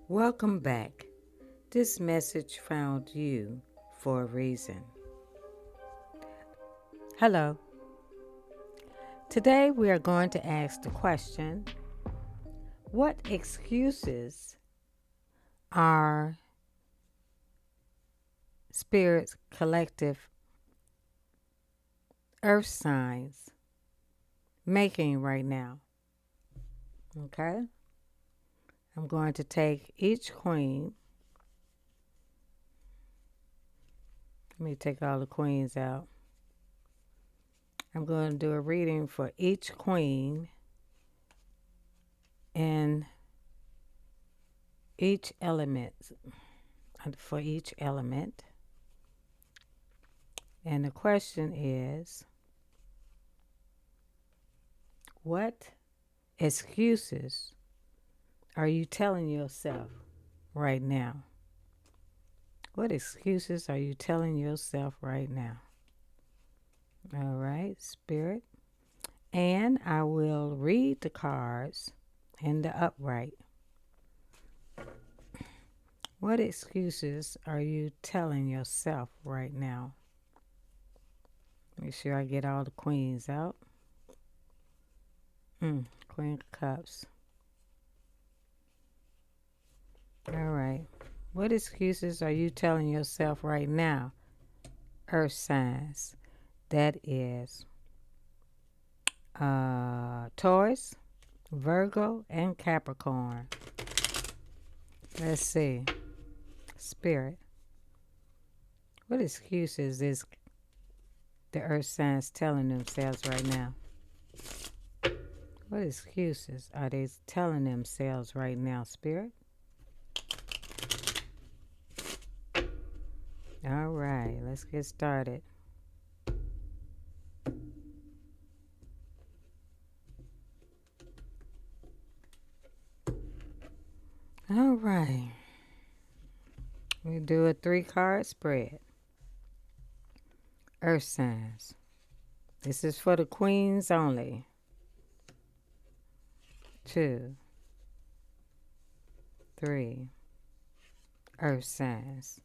Welcome back. This message found you for a reason. Hello. Today we are going to ask the question, what excuses are Spirit's collective earth signs making right now? Okay? I'm going to take each queen. Let me take all the queens out. I'm going to do a reading for each queen and each element, for each element. And the question is, what excuses are you telling yourself right now? What excuses are you telling yourself right now? All right, Spirit. And I will read the cards in the upright. What excuses are you telling yourself right now? Make sure I get all the queens out. Queen of Cups. All right. What excuses are you telling yourself right now? Earth signs. That is Taurus, Virgo, and Capricorn. Let's see. Spirit. What excuses is the earth signs telling themselves right now? What excuses are they telling themselves right now, Spirit? All right, let's get started. All right. We do a 3-card spread. Earth signs. This is for the queens only. 2, 3. Earth signs.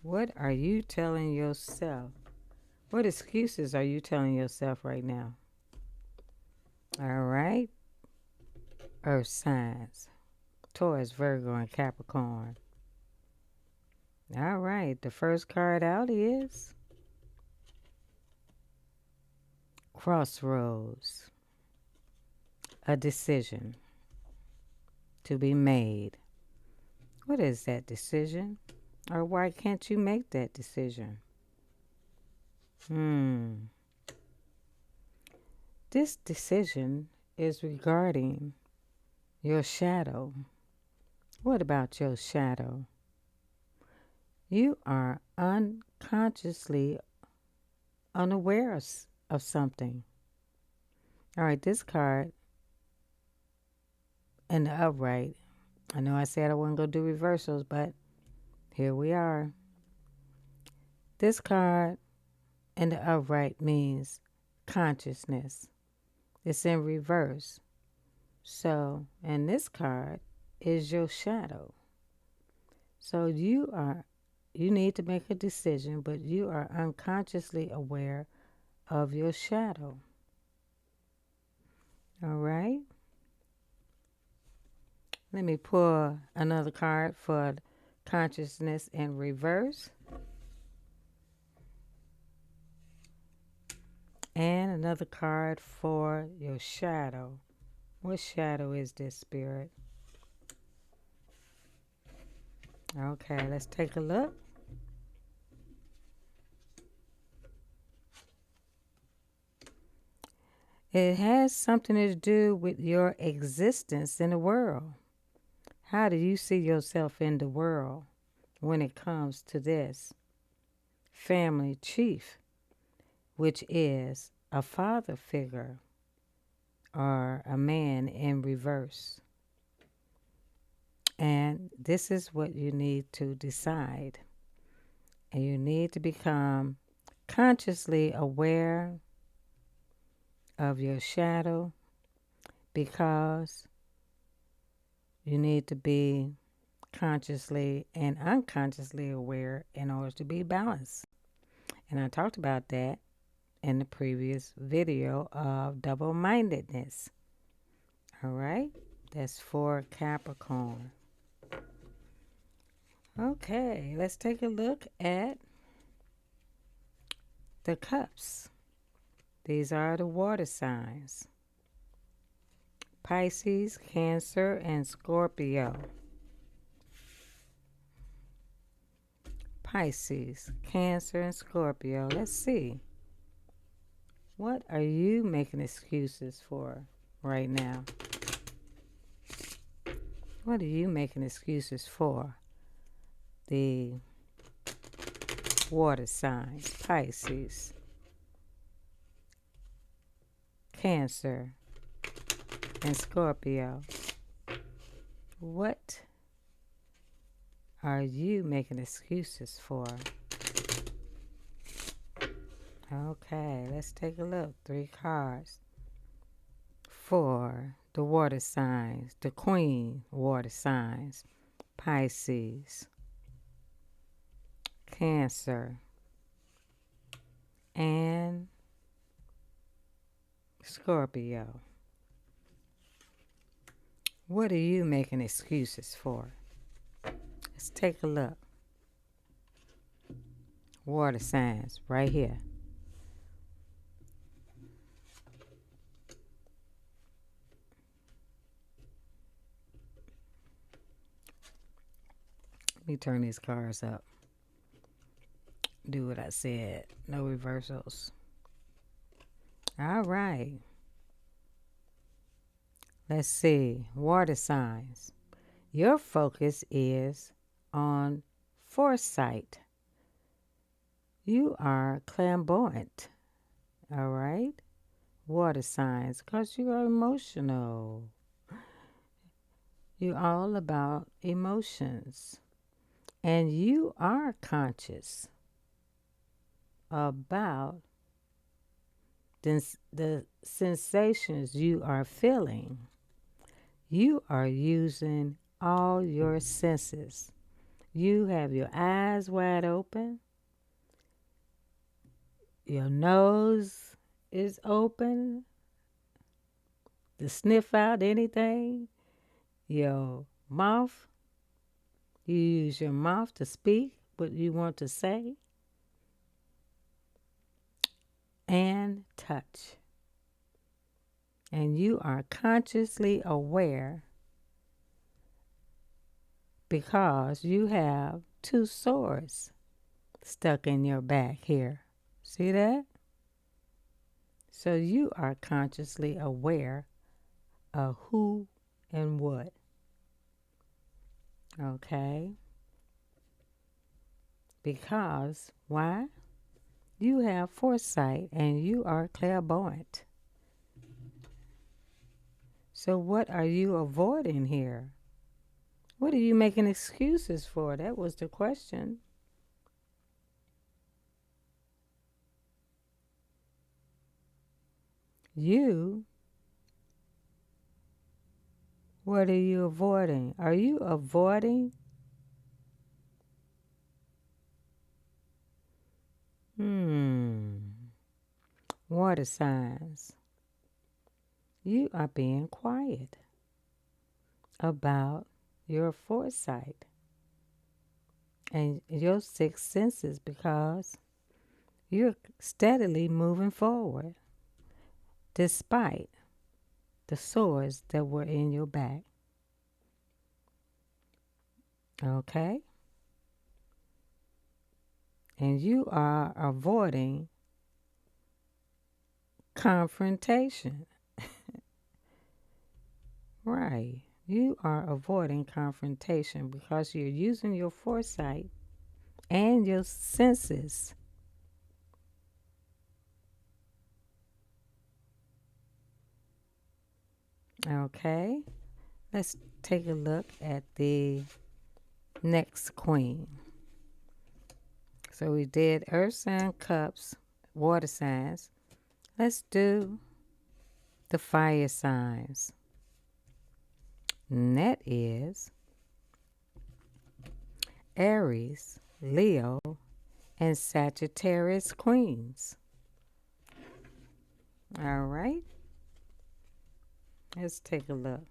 What are you telling yourself? What excuses are you telling yourself right now? All right. Earth signs. Taurus, Virgo, and Capricorn. All right. The first card out is Crossroads. A decision to be made. What is that decision? Or why can't you make that decision? This decision is regarding your shadow. What about your shadow? You are unconsciously unaware of something. All right, this card in the upright. I know I said I wasn't going to do reversals, but here we are. This card in the upright means consciousness. It's in reverse. So, and this card is your shadow. So you need to make a decision, but you are unconsciously aware of your shadow. All right. Let me pull another card for consciousness in reverse. And another card for your shadow. What shadow is this, Spirit? Okay, let's take a look. It has something to do with your existence in the world. How do you see yourself in the world when it comes to this? Family chief, which is a father figure or a man in reverse. And this is what you need to decide. And you need to become consciously aware of your shadow, because you need to be consciously and unconsciously aware in order to be balanced. And I talked about that in the previous video of double-mindedness. All right, that's for Capricorn. Okay, let's take a look at the cups. These are the water signs: Pisces, Cancer, and Scorpio. Pisces, Cancer, and Scorpio. Let's see. What are you making excuses for right now? What are you making excuses for? The water signs: Pisces, Cancer, and Scorpio. What are you making excuses for? Okay, let's take a look. 3 cards for the water signs, the queen water signs: Pisces, Cancer, and Scorpio. What are you making excuses for? Let's take a look. Water signs right here. Let me turn these cards up. Do what I said. No reversals. All right. Let's see. Water signs. Your focus is on foresight. You are clairvoyant. All right. Water signs, because you are emotional. You're all about emotions. And you are conscious about the sensations you are feeling. You are using all your senses. You have your eyes wide open. Your nose is open to sniff out anything. Your mouth, you use your mouth to speak what you want to say. And touch. And you are consciously aware because you have 2 swords stuck in your back here. See that? So you are consciously aware of who and what. Okay? Because, why? You have foresight and you are clairvoyant. So what are you avoiding here? What are you making excuses for? That was the question. You, what are you avoiding? Are you avoiding? Water signs. You are being quiet about your foresight and your 6 senses because you're steadily moving forward despite the swords that were in your back. Okay? And you are avoiding confrontation. Right. You are avoiding confrontation because you're using your foresight and your senses. Okay. Let's take a look at the next queen. So we did earth sign, cups, water signs. Let's do the fire signs. And that is Aries, Leo, and Sagittarius queens. All right. Let's take a look.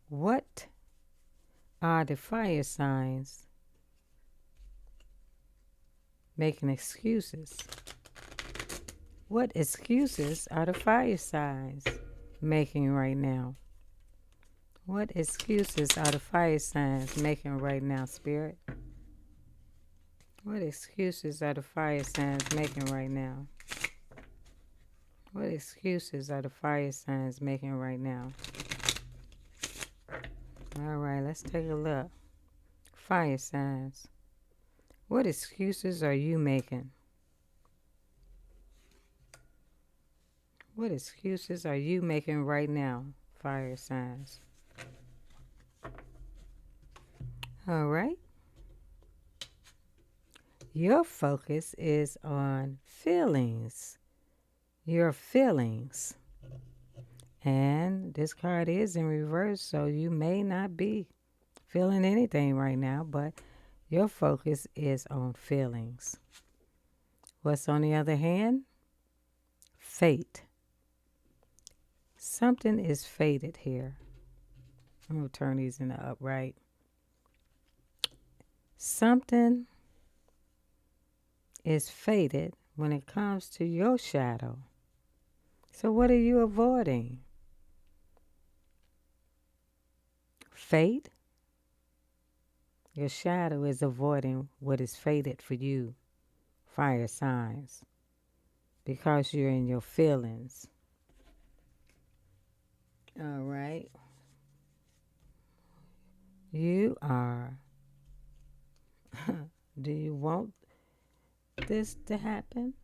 What are the fire signs making excuses? What excuses are the fire signs making right now? What excuses are the fire signs making right now, Spirit? What excuses are the fire signs making right now? What excuses are the fire signs making right now? All right, let's take a look. Fire signs. What excuses are you making? What excuses are you making right now, fire signs? All right. Your focus is on feelings. Your feelings. And this card is in reverse, so you may not be feeling anything right now, but your focus is on feelings. What's on the other hand? Fate. Something is fated here. I'm going to turn these in the upright. Something is fated when it comes to your shadow. So what are you avoiding? Fate? Your shadow is avoiding what is fated for you, fire signs, because you're in your feelings. All right. You are. Do you want this to happen?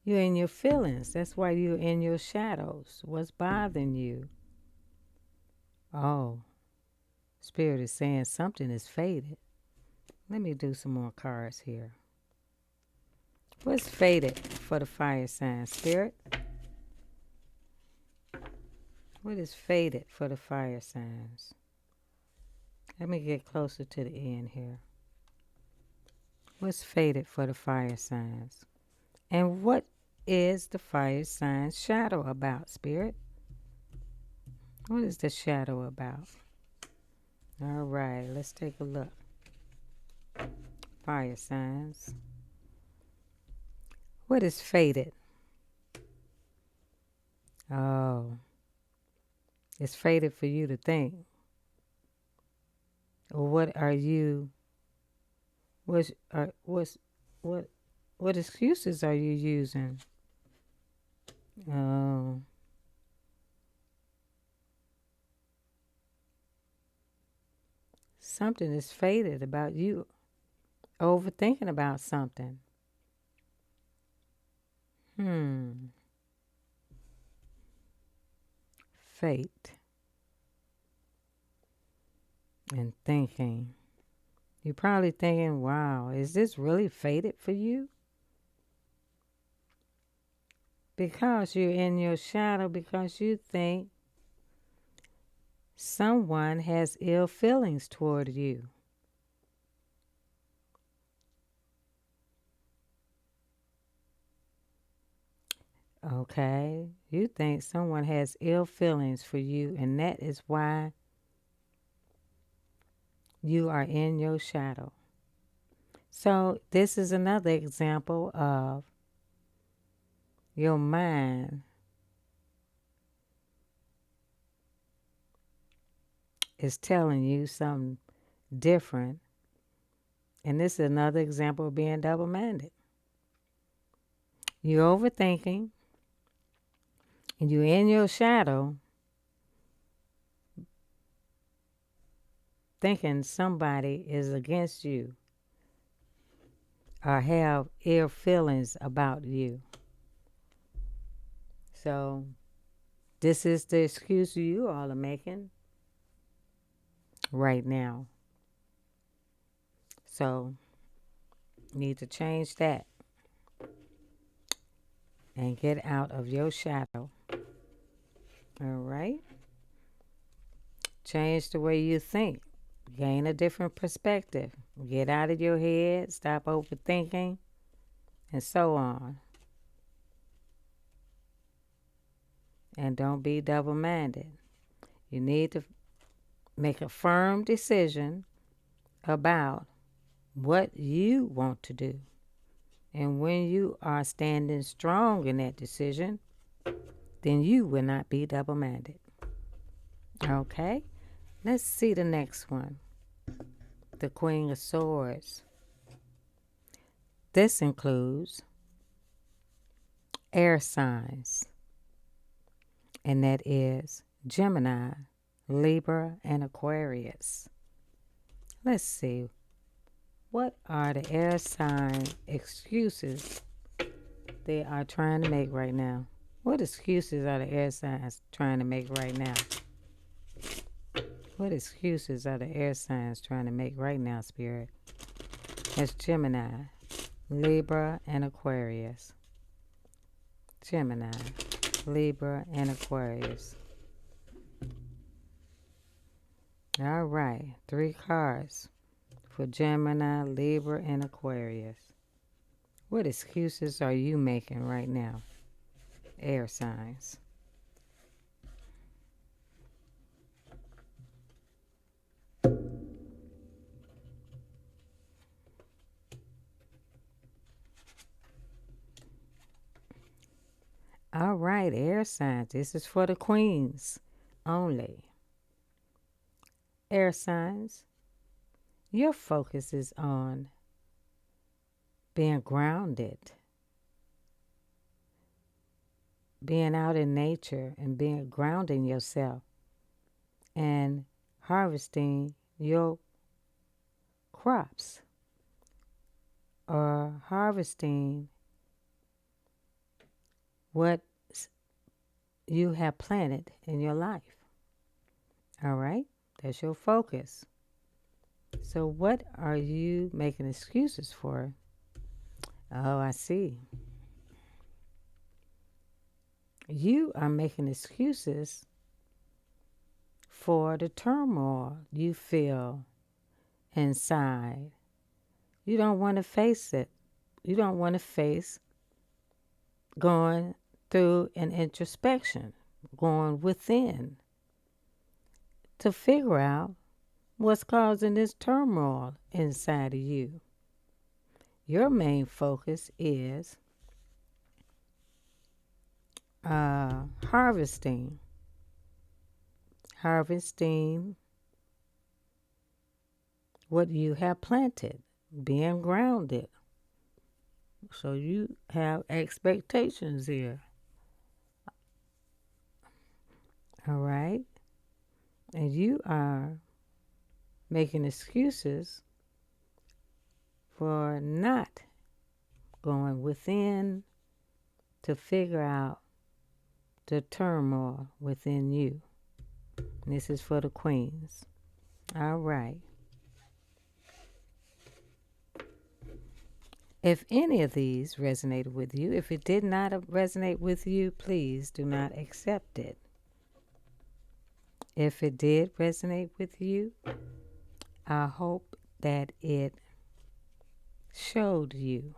You're in your feelings. That's why you're in your shadows. What's bothering you? Oh, Spirit is saying something is fated. Let me do some more cards here. What's fated for the fire sign, Spirit? What is fated for the fire signs? Let me get closer to the end here. What's fated for the fire signs? And what is the fire sign's shadow about, Spirit? What is the shadow about? All right, let's take a look. Fire signs. What is fated? Oh, it's fated for you to think. Or what are you? What excuses are you using? Oh, something is fated about you overthinking about something. Fate and thinking. You're probably thinking, wow, is this really fated for you? Because you're in your shadow, because you think someone has ill feelings toward you. Okay, you think someone has ill feelings for you, and that is why you are in your shadow. So this is another example of your mind is telling you something different. And this is another example of being double-minded. You're overthinking, and you're in your shadow thinking somebody is against you or have ill feelings about you. So this is the excuse you all are making right now. So You need to change that and get out of your shadow. All right? Change the way you think. Gain a different perspective. Get out of your head. Stop overthinking. And so on. And don't be double-minded. You need to make a firm decision about what you want to do. And when you are standing strong in that decision, then you will not be double-minded. Okay? Let's see the next one. The Queen of Swords. This includes air signs, and that is Gemini, Libra, and Aquarius. Let's see. What are the air sign excuses they are trying to make right now? What excuses are the air signs trying to make right now? What excuses are the air signs trying to make right now, Spirit? That's Gemini, Libra, and Aquarius. Gemini, Libra, and Aquarius. All right, 3 cards for Gemini, Libra, and Aquarius. What excuses are you making right now? Air signs. All right, air signs. This is for the queens only. Air signs. Your focus is on being grounded, being out in nature and being grounding yourself and harvesting your crops or harvesting what you have planted in your life. All right? That's your focus. So what are you making excuses for? Oh, I see. You are making excuses for the turmoil you feel inside. You don't want to face it. You don't want to face going through an introspection, going within to figure out what's causing this turmoil inside of you. Your main focus is harvesting what you have planted, being grounded. So you have expectations here. All right? And you are making excuses for not going within to figure out the turmoil within you. And this is for the queens. All right. If any of these resonated with you, if it did not resonate with you, please do not accept it. If it did resonate with you, I hope that it showed you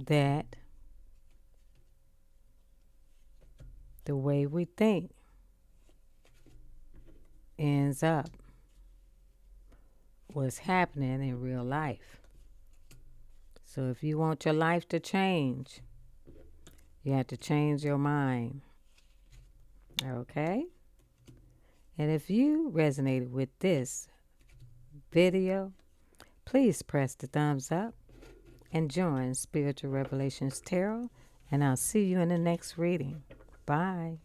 that the way we think ends up what's happening in real life. So if you want your life to change, you have to change your mind. Okay? And if you resonated with this video, please press the thumbs up and join Spiritual Revelations Tarot. And I'll see you in the next reading. Bye.